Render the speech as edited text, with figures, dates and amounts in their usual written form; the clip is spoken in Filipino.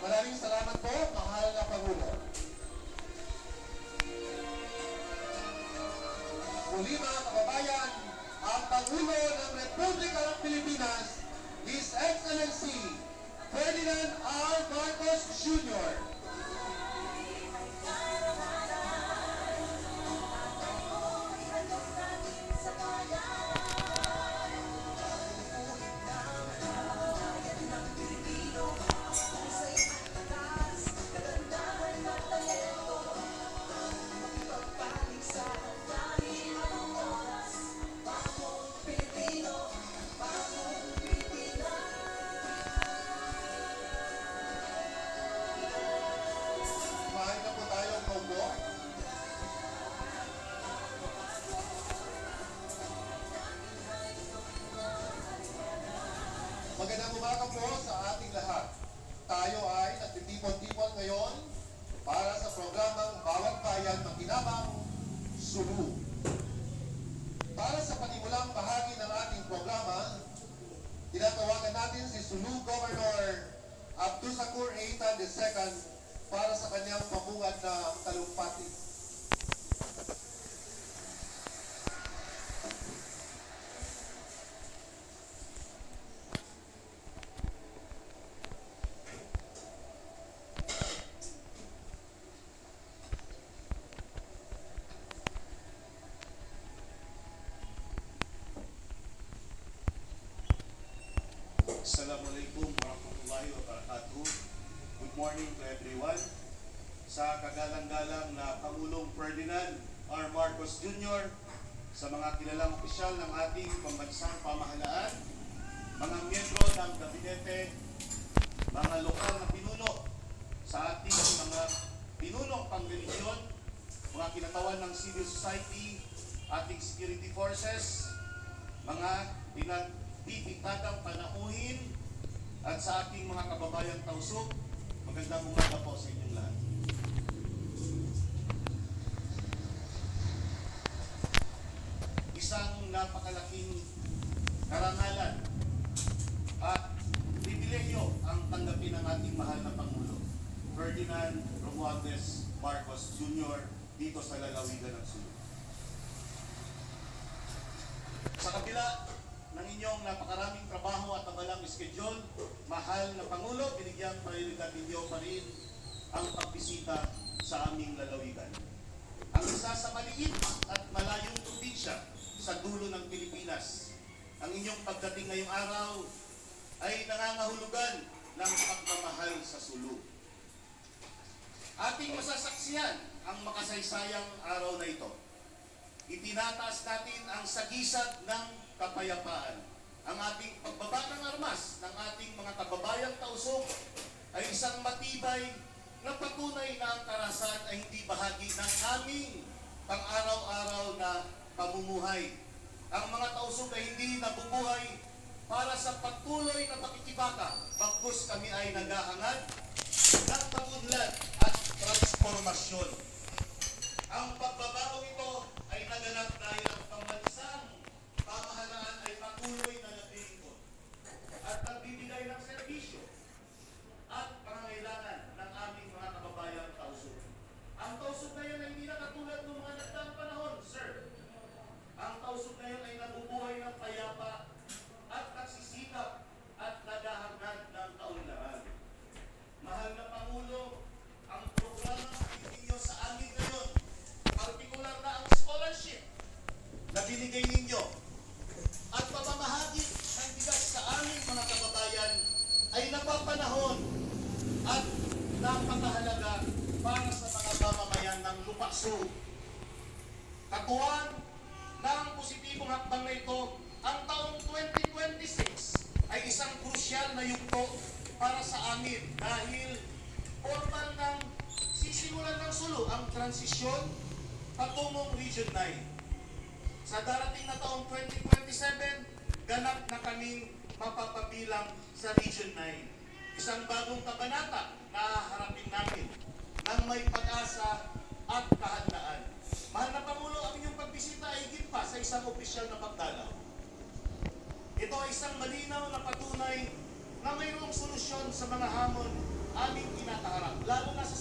Maraming salamat po, mahal na Pangulo. Muli mga kababayan, ang Pangulo ng Republika ng Pilipinas, His Excellency Ferdinand R. Marcos Jr. Kumain na po tayong kaupo. Magandang umaga po sa ating lahat. Tayo ay nagtitipon-tipon ngayon para sa programang Bawat Bayan Makinabang Sulu. Para sa panimulang bahagi ng ating programa, tinatawagan natin si Sulu Governor Abdussakur Eitan II para sa kanyang pamungad na talumpati. Assalamualaikum warahmatullahi wabarakatuh. Good morning to everyone. Sa kagalang-galang na Pangulong Ferdinand R. Marcos Jr., sa mga kilalang opisyal ng ating pambansang pamahalaan, mga miyembro ng gabinete, mga lokal na pinuno, sa ating mga pinunong pangreligiyon, mga kinatawan ng civil society, ating security forces, mga pinagtititadang panauhin, at sa ating mga kababayang tausok, magandang umaga po sa inyong lahat. Isang napakalaking karangalan at pribilehyo ang tanggapin ng ating mahal na Pangulo, Ferdinand Romualdez Marcos Jr. dito sa lalawigan ng Sulu. Sa kabila ng inyong napakaraming trabaho at abalang schedule, mahal na Pangulo, binigyang prioridad ninyo pa rin ang pagbisita sa aming lalawigan. Ang isa sa maliit at malayong probinsya sa dulo ng Pilipinas, ang inyong pagdating ngayong araw ay nangangahulugan ng pagmamahal sa Sulu. Ating masasaksiyan ang makasaysayang araw na ito. Itinataas natin ang sagisag ng kapayapaan. Ang ating pagbaba ng armas ng ating mga kababayang tausok ay isang matibay na patunay na ang karahasan ay hindi bahagi ng aming pang-araw-araw na pamumuhay. Ang mga tausok ay hindi nabubuhay para sa patuloy na pakikibaka, bagkus kami ay naghahangad ng pag-unlad at transformasyon. Ang pagbabago ito ay naganap dahil ang pambansang pamahalaan ay patuloy na naglilingkod at nagbibigay ng serbisyo at pangangailangan ng aming mga kababayang tausok. Ang tausok na yan ay hindi na katulad ng mga nagdaang panahon, sir. Ang tausok na yan ay nabubuhay ng payapa at nagsisikap at naghahangad ng kaunlaran. Mahal na Pangulo, ang programa ninyo sa amin ngayon, partikular na ang scholarship na binigay ninyo at pamamahagi ng bigas sa aming mga kababayan ay napapanahon at napakahalaga para sa mga mamamayan ng Lupakso. Katuwang ng positibong hakbang na ito, ang taong 2026 ay isang krusyal na yugto para sa amin dahil formal ng sisimulan ng Sulu ang transisyon patungong Region 9. Sa darating na taong 2027, ganap na kaming mapapabilang sa Region 9. Isang bagong kabanata na haharapin namin ng may pag-asa at kahandaan. Mahal na Pangulo, ang inyong pagbisita ay higit pa sa isang opisyal na pagdalaw. Ito ay isang malinaw na patunay na mayroong solusyon sa mga hamon aming kinakaharap, lalo na sa